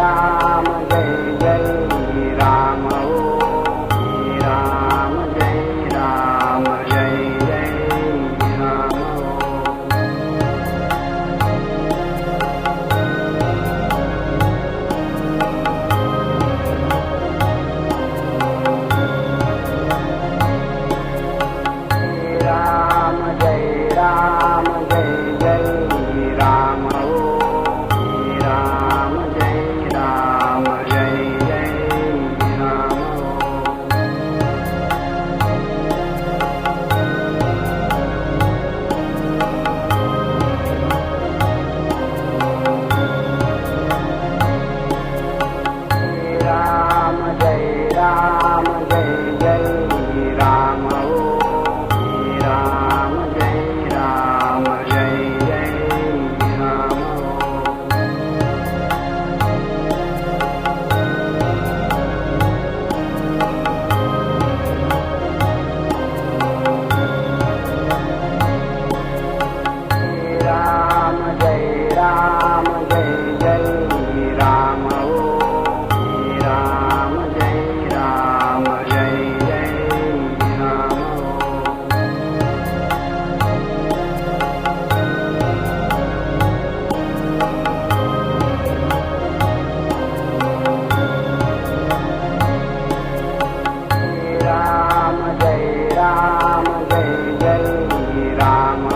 Ram Jai Jai Ram Shri Ram Jai Ram Jai Jai Ram Ram Jai Ram Jai Jai Ram Shri Ram Jai Ram Jai Jai Ram Ram Jai Ram Jai Jai Ram Shri Ram Jai Ram Jai Jai Ram Ram Jai Ram Jai Jai Ram Shri Ram Jai Ram Jai Jai Ram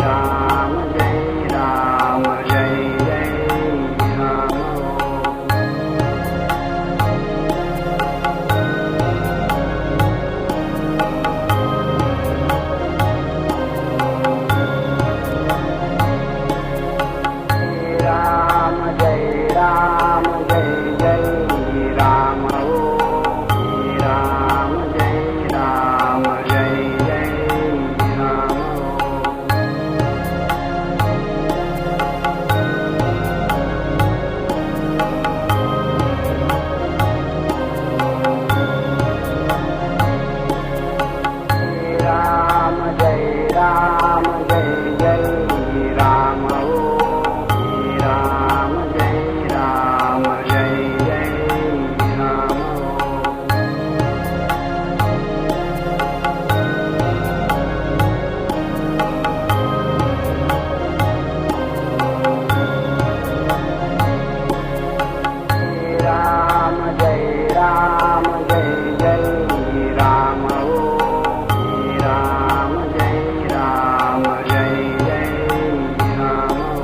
Ram Jai Ram Jai Jai Ram Shri Ram Jai Ram Jai Jai Ram Ram Jai Ram Jai Jai Ram Shri Ram Jai Ram Jai Jai Ram Ram Jai Ram Jai Jai Ram Shri Ram Jai Ram Jai Jai Ram Ram Jai Ram Jai Jai Ram Shri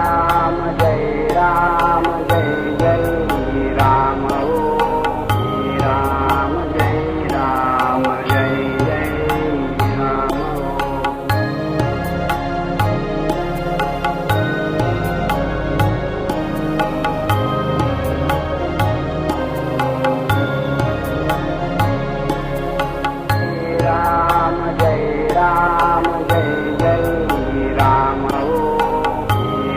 Ram Jai Ram Jai Jai Ram Ram Jai Ram Jai Jai Ram Shri Ram Jai Ram Jai Jai Ram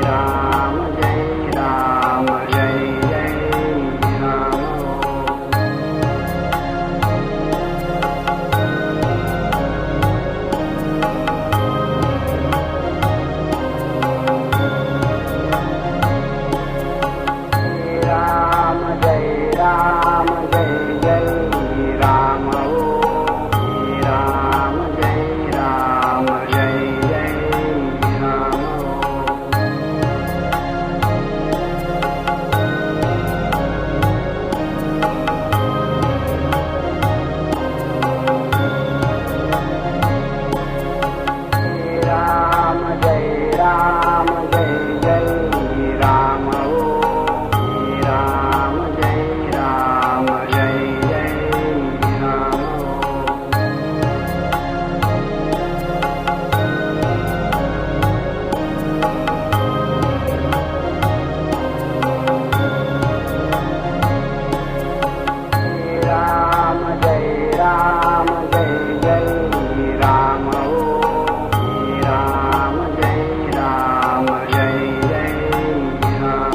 Ram Jai Ram Jai Jai Ram Shri Ram Jai Ram Jai Jai Ram Ram Jai Ram Jai Jai Ram Shri Ram Jai Ram Jai Jai Ram Ram Jai Ram Jai Jai Ram Shri Ram Jai Ram Jai Jai Ram Ram Jai Ram Jai Jai Ram Shri Ram Jai Ram Jai Jai Ram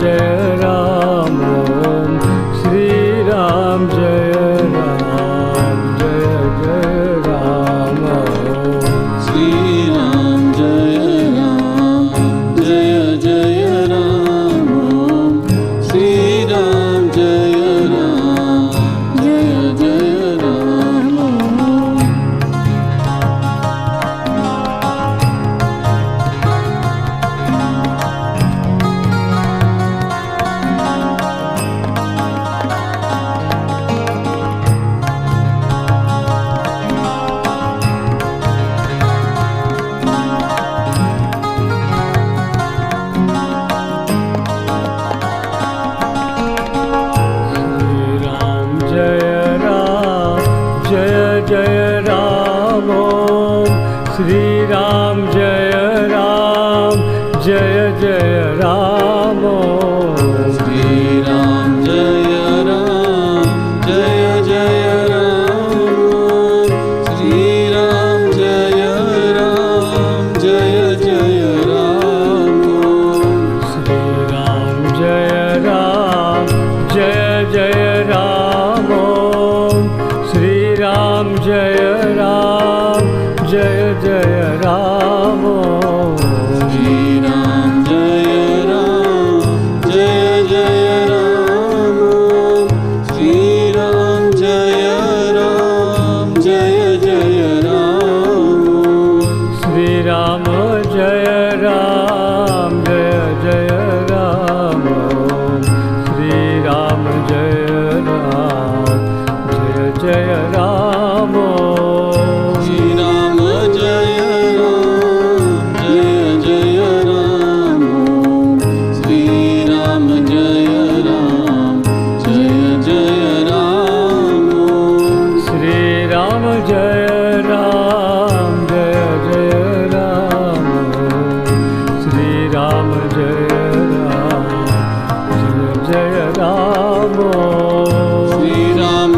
Jai Ram Om Shri Ram Jai Ram Jai Jai Ram Om Shri Ram Jai Ram Jai Jai Ram Om Shri Ram Jai Ram Jai Jai Ram Om Shri Ram Jai Jai Ram Om Shri Ram Jai Jai Ram Om Shri Ram Jai Ram Jai Jai Ram Om Shri Ram Jai Jai Ram Om Shri Ram Jai Jai Ram Om Shri Ram Jai Jai Ram Om Shri Ram Jai Jai Ram Om Shri Ram Jai Jai Ram Om Shri Ram Jai Jai Ram Om Shri Ram Jai Jai Ram Om Shri Ram Jai Jai Ram Om Shri Ram Jai Jai Ram Om Shri Ram Jai Jai Ram Om Shri Ram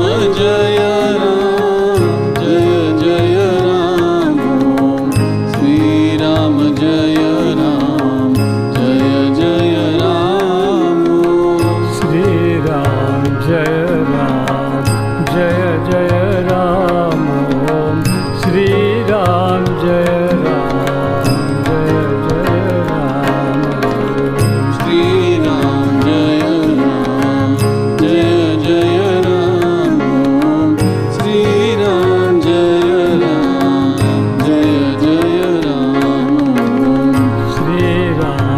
Jai Jai Ram Om Shri Ram Jai Jai Ram Om Shri Ram Jai Jai Ram Om Shri Ram Jai Jai Ram Om Shri Ram Jai Jai Ram Om Shri Ram Jai Jai Ram Om Shri Ram Jai Jai Ram Om Shri Ram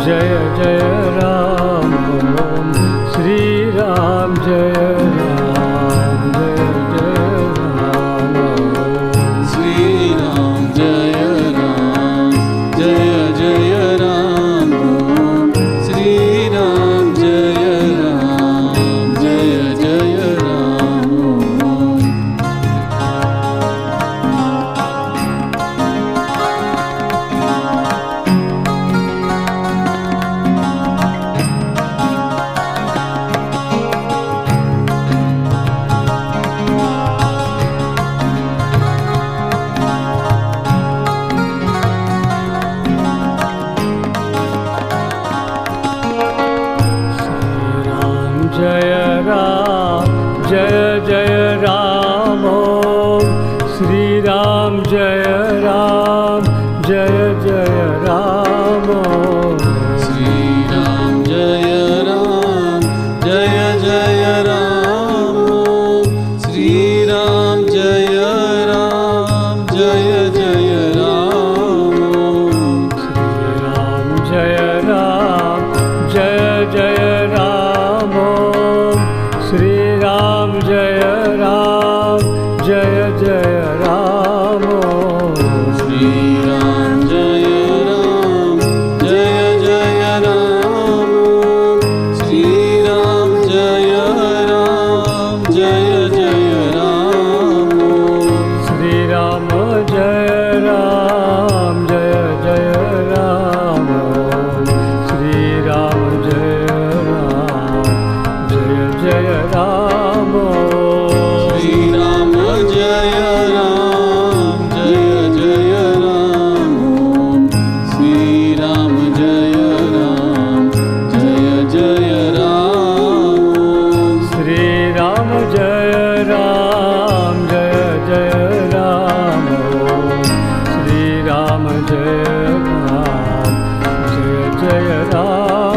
Jai Jai Ram Om Shri Ram Jai Ram Om Shri Ram Jai Jai Ram Om Shri Ram Jai Jai Ram Om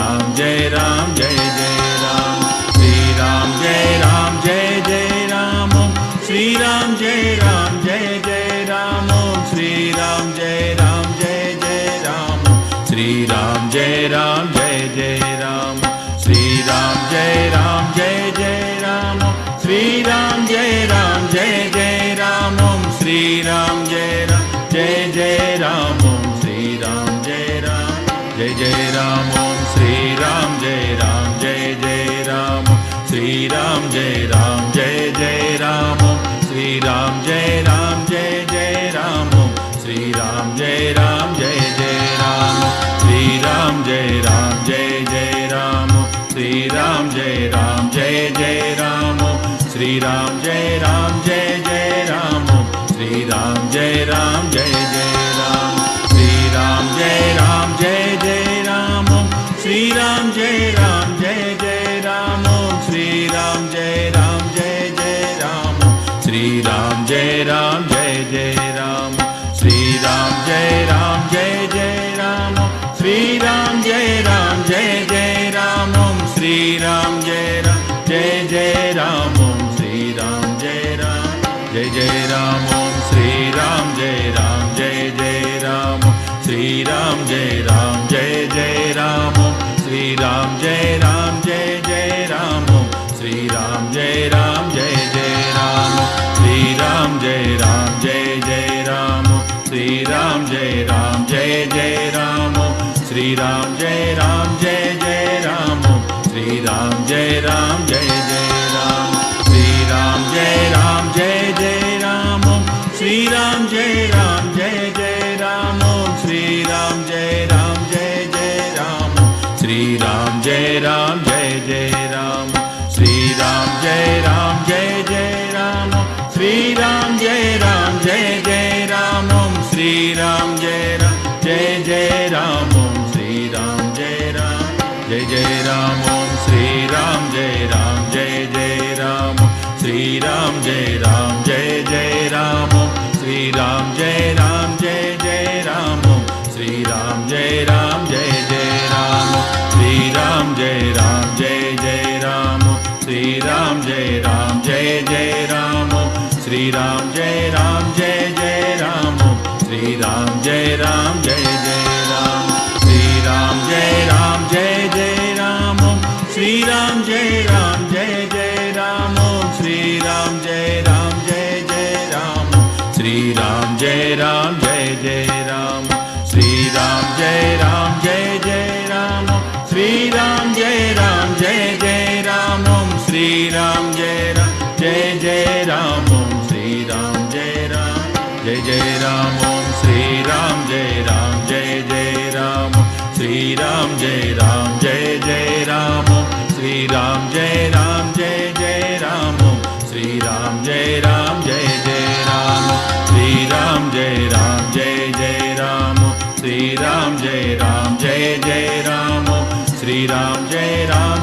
Ram Jai Ram Jai Jai Ram Sri Ram Jai Ram Jai Jai Ram Om Sri Ram Jai Ram Jai Jai Ram Om Sri Ram Jai Ram Jai Jai Ram Om Sri Ram Jai Ram Jai Jai Ram Sri Ram Jai Ram Jai Jai Ram Om Sri Ram Jai Ram Jai Jai Ram Om Sri Ram Jai Ram Jai Jai Ram Om Sri Ram Jai Ram Jai Jai Ram Om Sri Ram Jai Ram Jai Jai Ram Om Sri Ram Jai Ram Jai Jai Ram Om Sri Ram Jai Ram Jai Jai Ram Om Sri Ram Jai Ram Jai Jai Ram Om Sri Ram Jai Ram Jai Jai Ram Om Sri Ram Jai Ram Jai Jai Ram Om Sri Ram Jai Ram Jai Jai Ram Om Sri Ram Jai Ram Jai Jai Ram Sri Ram Jai Ram Jai Jai Ram Om Sri Ram Jai Ram Jai Jai Ram Om Sri Ram Jai Ram Jai Jai Ram Om Sri Ram Jai Ram Jai Jai Ram Sri Ram Jai Ram Jai Jai Ram Om Sri Ram Jai Ram Jai Jai Ram Om Sri Ram Jai Ram Jai Jai Ram Om Sri Ram Jai Ram Jai Jai Ram Om Sri Ram Jai Ram Jai Jai Ram Om Sri Ram Jai Ram Jai Jai Ram Om Sri Ram Jai Ram Jai Jai Ram Om Sri Ram Jai Ram Jai Jai Ram Om Sri Ram Jai Ram Jai Jai Ram Om Sri Ram Jai Ram Jai Jai Ram Om Sri Ram Jai Ram Jai Jai Ram Om Sri Ram Jai Ram Jai Jai Ram Sri Ram Jai Ram Jai Jai Ram Om Sri Ram Jai Ram Jai Jai Ram Om Sri Ram Jai Ram Jai Jai Ram Om Sri Ram Jai Ram Jai Jai Ram Sri Ram Jai Ram Jai Jai Ram Om Sri Ram Jai Ram Jai Jai Ram Om Sri Ram Jai Ram Jai Jai Ram Om Sri Ram Jai Ram Jai Jai Ram Om Sri Ram Jai Ram Jai Jai Ram Om Sri Ram Jai Ram Jai Jai Ram Om Sri Ram Jai Ram Jai Jai Ram Om Sri Ram Jai Ram Jai Jai Ram Om Sri Ram Jai Ram Jai Jai Ram Om Sri Ram Jai Ram Jai Jai Ram Om Sri Ram Jai Ram Jai Jai Ram Om Sri Ram Jai Ram Jai Jai Ram Sri Ram Jai Ram Jai Jai Ram Om Sri Ram Jai Ram Jai Jai Ram Om Sri Ram Jai Ram Jai Jai Ram Om Sri Ram Jai Ram Jai Jai Ram Sri Ram Jai Ram Jai Jai Ram Om Sri Ram Jai Ram Jai Jai Ram Om Sri Ram Jai Ram Jai Jai Ram Om Sri Ram Jai Ram Jai Jai Ram Om Sri Ram Jai Ram Jai Jai Ram Om Sri Ram Jai Ram Jai Jai Ram Om Sri Ram Jai Ram Jai Jai Ram Om Sri Ram Jai Ram Jai Jai Ram Om Sri Ram Jai Ram Jai Jai Ram Om Sri Ram Jai Ram Jai Jai Ram Om Sri Ram Jai Ram Jai Jai Ram Om Sri Ram Jai Ram Jai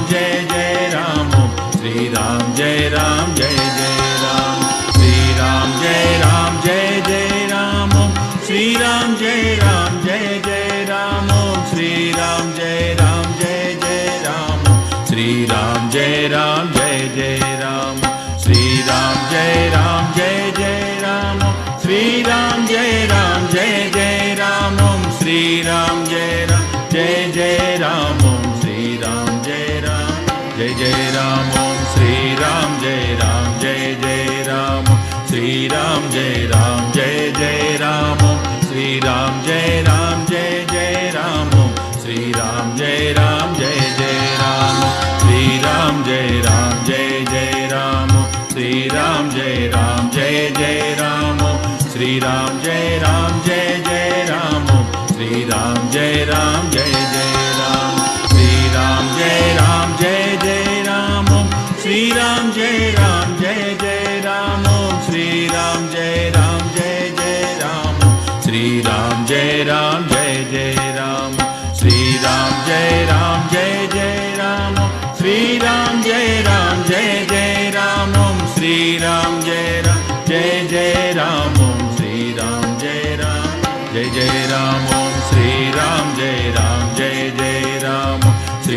Jai Ram Sri Ram Jai Ram Jai Jai Ram Om Sri Ram Jai Ram Jai Jai Ram Om Sri Ram Jai Ram Jai Jai Ram Om Sri Ram Jai Ram Jai Jai Ram Sri Ram Jai Ram Jai Jai Ram Om Sri Ram Jai Ram Jai Jai Ram Om Sri Ram Jai Ram Jai Jai Ram Om Sri Ram Jai Ram Jai Jai Ram Om Sri Ram Jai Ram Jai Jai Ram Om Sri Ram Jai Ram Jai Jai Ram Om Sri Ram Jai Ram Jai Jai Ram Om Sri Ram Jai Ram Jai Jai Ram Om Sri Ram Jai Ram Jai Jai Ram Om Sri Ram Jai Ram Jai Jai Ram Om Sri Ram Jai Ram Jai Jai Ram Om Sri Ram Jai Ram Jai Jai Ram Sri Ram Jai Ram Jai Jai Ram Om Sri Ram Jai Ram Jai Jai Ram Om Sri Ram Jai Ram Jai Jai Ram Om Sri Ram Jai Ram Jai Jai Ram Sri Ram Jai Ram Jai Jai Ram Om Sri Ram Jai Ram Jai Jai Ram Om Sri Ram Jai Ram Jai Jai Ram Om Sri Ram Jai Ram Jai Jai Ram Om Sri Ram Jai Ram Jai Jai Ram Om Sri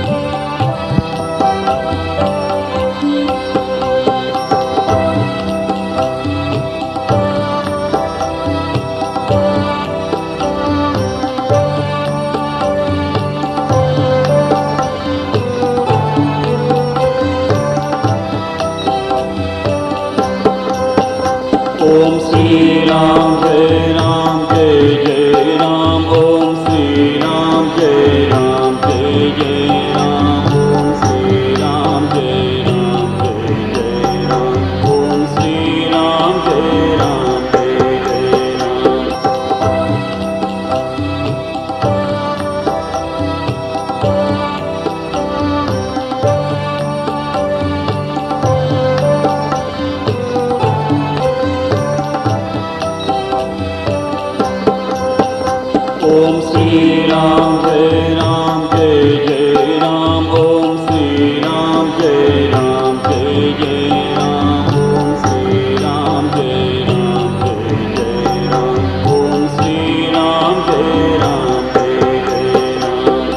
Ram Jai Ram Jai Jai Ram Om Shri Ram Jai Ram Jai Jai Ram Om Shri Ram Jai Ram Jai Jai Ram Om Shri Ram Jai Ram Jai Jai Ram.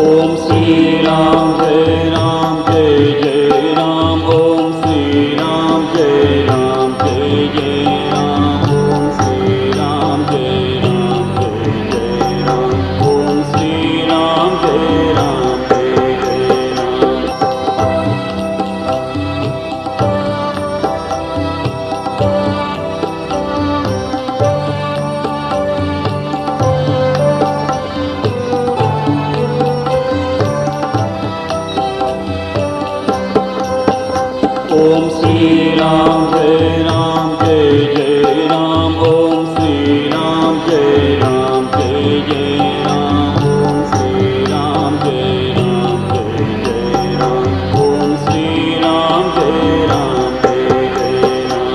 Om Shri Ram Jai Ram Jai Jai Ram Om Shri Ram Jai Ram Jai Jai Ram Om Shri Ram Jai Ram Jai Jai Ram Om Shri Ram Jai Ram Jai Jai Ram. Om Shri Ram Jai Ram Jai Jai Ram Om Shri Ram Jai Ram Jai Jai Ram Om Shri Ram Jai Ram Jai Jai Ram Om Shri Ram Jai Ram Jai Jai Ram.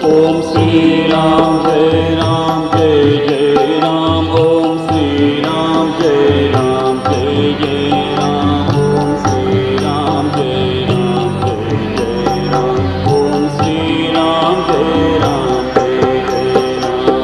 Om Shri Ram Jai Ram Jai Jai Ram Om Shri Ram Jai Ram Jai Jai Ram Om Shri Ram Jai Ram Jai Jai Ram Om Shri Ram Jai Ram Jai Jai Ram.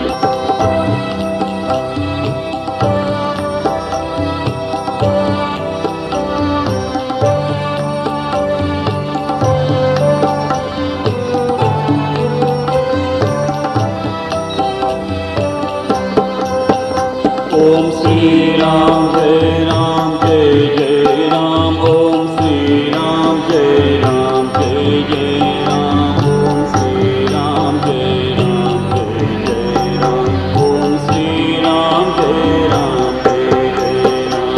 Om Shri Ram Jai Ram Jai Jai Ram Om Shri Ram Jai Ram Jai Jai Ram Om Shri Ram Jai Ram Jai Jai Ram Om Shri Ram Jai Ram Jai Jai Ram.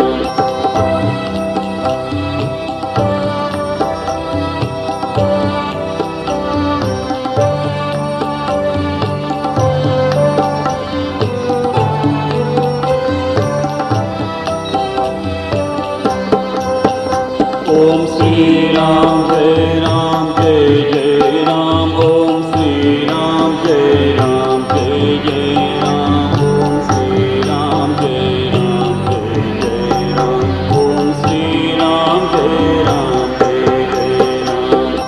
Om Shri Ram Jai Ram Jai Jai Ram Om Shri Ram Jai Ram Jai Jai Ram Om Shri Ram Jai Ram Jai Jai Ram Om Shri Ram Jai Ram Jai Jai Ram.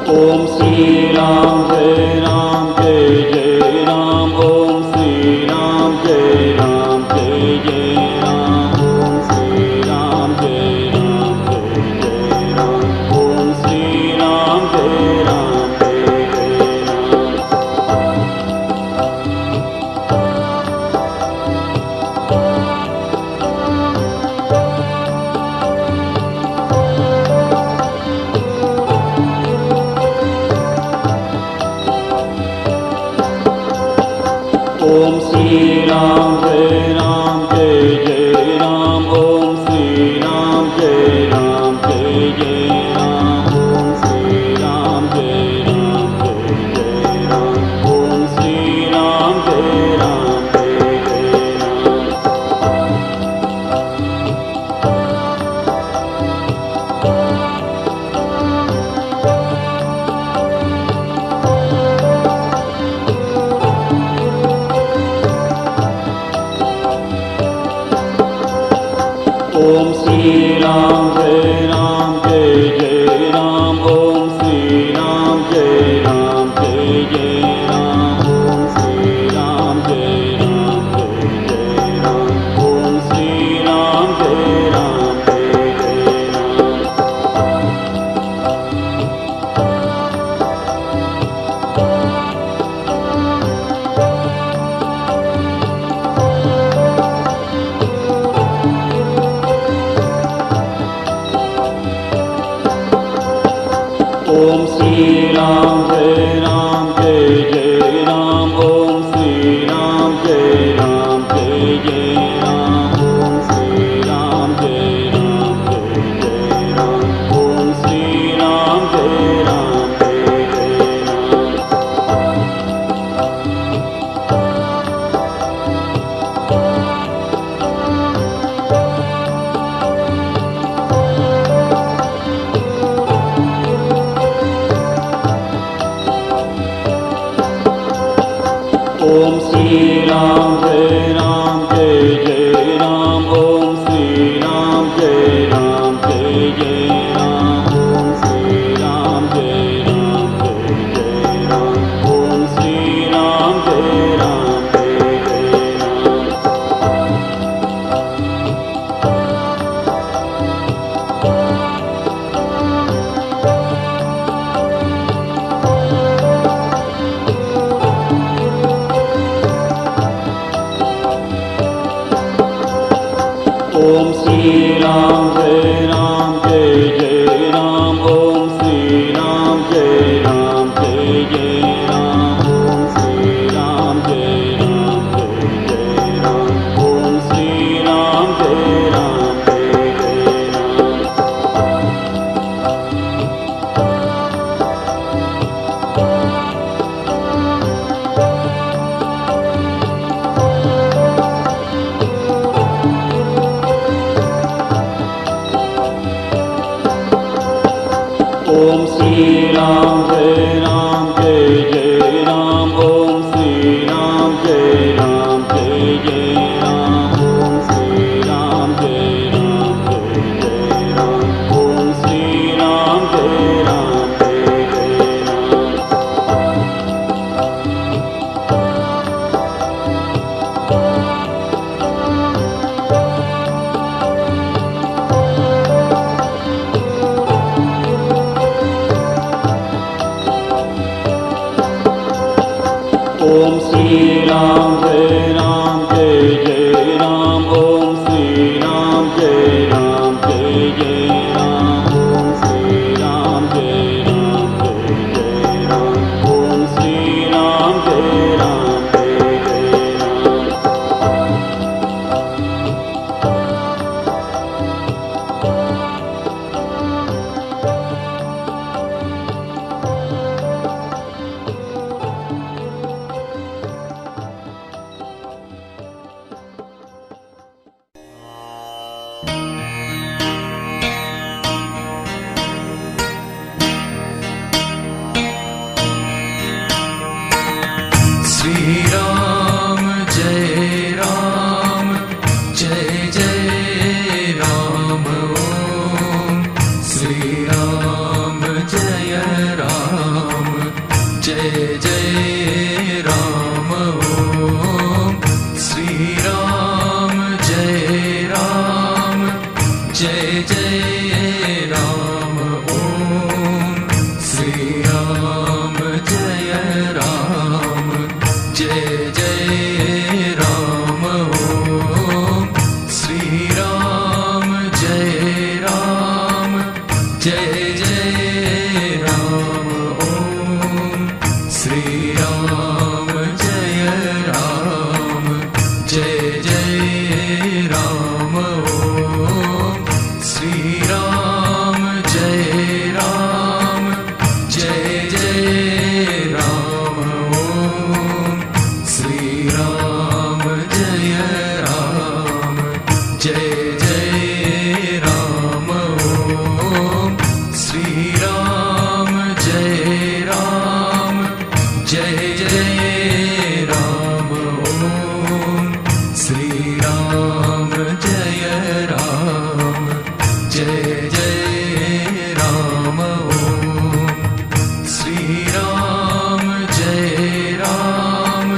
Om Shri Ram Jai Ram Jai Jai Ram Om Shri Ram Jai Ram Jai Jai Ram Om Shri Ram Jai Ram Jai Jai Ram Om Shri Ram Jai Ram Jai Jai Ram. Om Shri Ram Jai Ram Jai Jai Ram Om Shri Ram Jai Ram Jai Jai Ram Om Shri Ram Jai Ram Jai Jai Ram Om Shri Ram Jai Ram Jai Jai Ram. Om Shri Ram Jai Ram Jai Jai Ram Om Shri Ram Jai Ram Jai Jai Ram Om Shri Ram Jai Ram Jai Jai Ram Om Shri Ram Jai Ram Jai Jai Ram. Om Sri Ram Jai Ram Jai Jai Ram. Om Sri Ram Jai Ram Jai Jai Ram. Om Sri Ram Jai Ram Jai Jai Ram. Om Sri Ram Jai Ram Jai Jai Ram. Om Sri Ram Jai Ram Jai Jai Ram. Om Sri Ram Jai Ram Jai Jai Ram. Om Sri Ram Jai Ram Jai Jai Ram. Om Sri Ram Jai Ram Jai Jai Ram. Om Sri Ram Jai Ram Jai Jai Ram. Om Sri Ram Jai Ram Jai Jai Ram. Om Sri Ram Jai Ram Jai Jai Ram. Om Sri Ram Jai Ram Jai Jai Ram. Om Sri Ram Jai Ram Jai Jai Ram. Om Sri Ram Jai Ram Jai Jai Ram. Om Sri Ram Jai Ram Jai Jai Ram. Om Sri Ram Jai Ram Jai Jai Ram. Sri Ram Jai Ram Jai Jai Ram. Om Sri Ram Jai Ram Jai Jai Ram. Om Sri Ram Jai Ram Jai Jai Ram. Om Sri Ram Jai Ram Jai Jai Ram. Om Sri Ram Jai Ram Jai Jai Ram. Om Sri Ram Jai Ram Jai Jai Ram. Om Sri Ram Jai Ram Jai Jai Ram. Om Sri Ram Jai Ram Jai Jai Ram. Om Sri Ram Jai Ram Jai Jai Ram. Om Sri Ram Jai Ram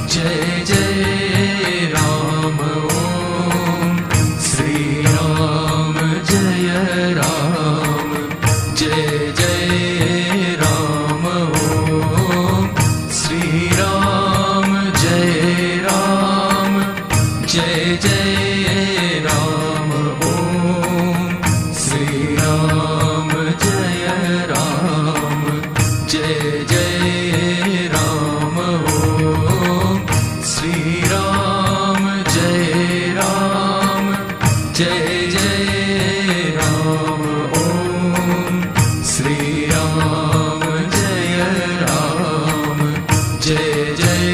Jai Jai Ram. Om Sri Ram Jai Ram Jai Jai Ram. Om Sri Ram Jai Ram Jai Jai Ram. Om Sri Ram Jai Ram Jai Jai Ram. Om Sri Ram Jai Ram Jai Jai Ram. Om Sri Ram Jai Ram Jai Jai Ram. Om Sri Ram Jai Ram Jai Jai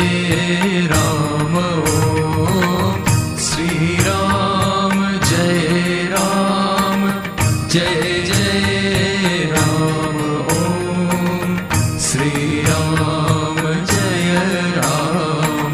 Ram. Om Sri Ram Jai Ram Jai Jai Ram. Om Sri Ram Jai Ram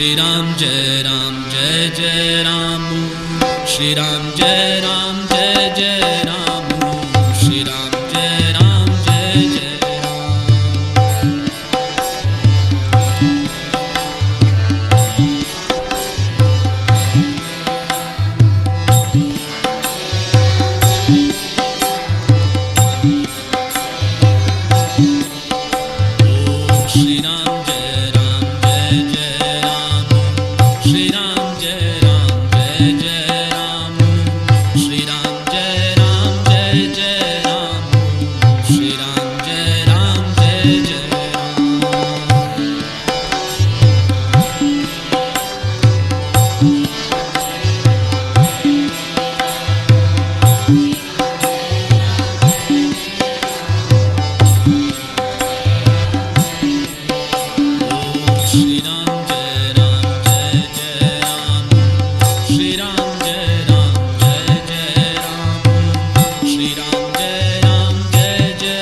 Shri Ram Jai Ram Jai Jai Ram Shri Ram Jai Ram Jai Jai Ram Shri Ram Jai Ram Jai Jai Ram Shri Ram Jai Ram Jai Jai Ram Shri Ram Jai Ram Jai Jai Ram Shri Ram Jai Ram Jai Jai Ram Shri Ram Jai Ram Jai Jai Shri Ram Jai Ram Jai Jai Ram Shri Ram Jai Ram Jai Jai Ram Shri Ram Jai Ram Jai Jai Ram Shri Ram Jai Ram Jai Jai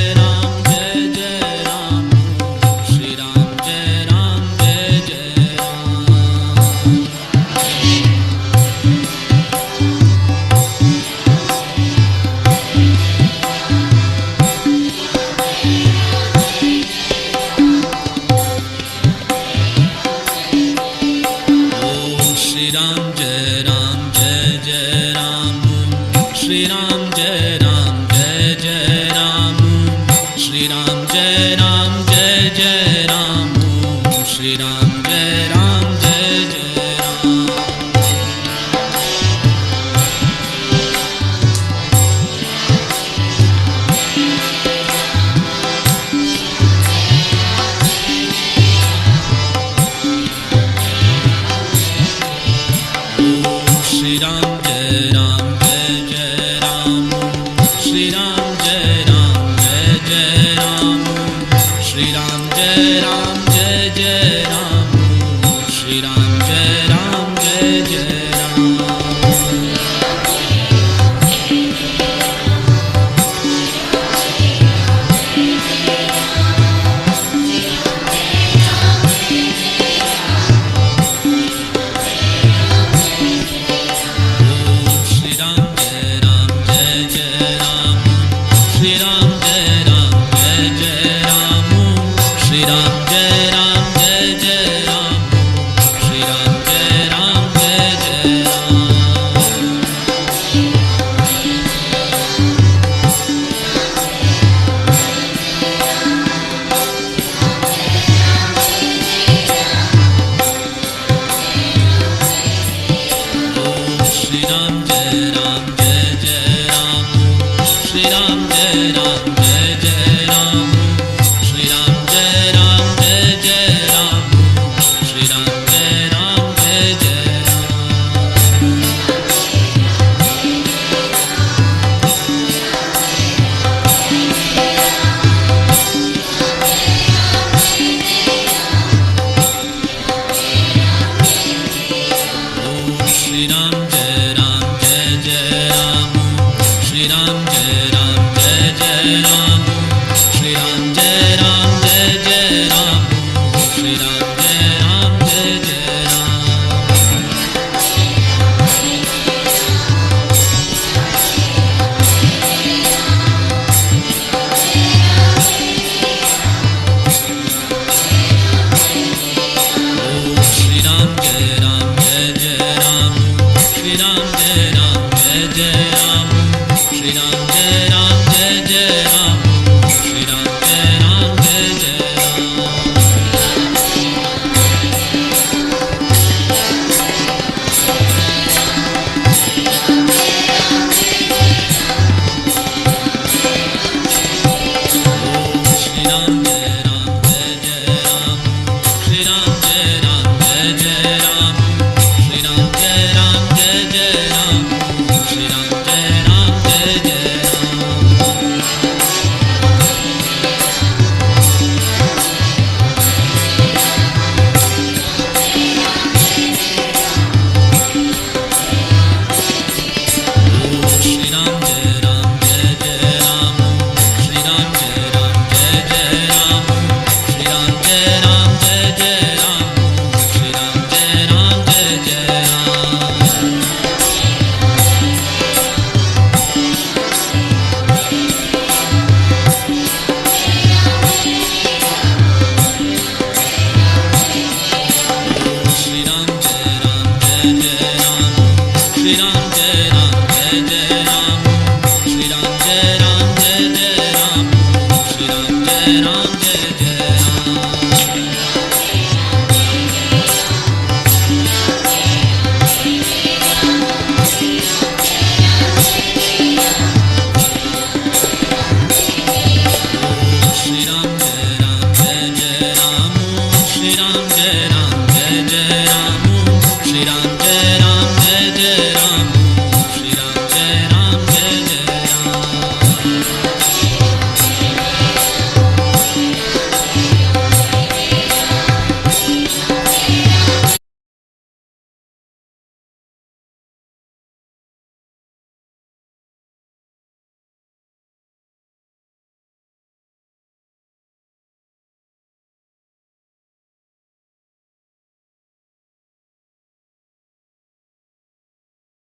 Shri Ram Jai Ram Jai Jai Ram Shri Ram Jai Ram Jai Jai Ram Shri Ram Jai Ram Jai Jai Ram Shri Ram Jai Ram Jai Jai Ram Shri Ram Jai Ram Jai Jai Ram Shri Ram Jai Ram Jai Jai Ram Shri Ram Jai Ram Jai Jai Ram Shri Ram Jai Ram Jai Jai Ram Shri Ram Jai Ram Jai Jai Ram Shri Ram Jai Ram Jai Jai Ram Shri Ram Jai Ram Jai Jai Ram Shri Ram Jai Ram Jai Jai Ram Shri Ram Jai Ram Jai Jai Ram Shri Ram Jai Ram Jai Jai Ram Shri Ram Jai Ram Jai Jai Ram Shri Ram Jai Ram Jai Jai Ram Shri Ram Jai Ram Jai Jai Ram Shri Ram Jai Ram Jai Jai Ram Shri Ram Jai Ram Jai Jai Ram Shri Ram Jai Ram Jai Jai Shri Ram Jai Ram Jai Jai Ram Shri Ram Jai Ram Jai Jai Ram Shri Ram Jai Ram Jai Jai Ram Shri Ram Jai Ram Jai Jai Ram Shri Ram Jai Ram Jai Jai Ram Shri Ram Jai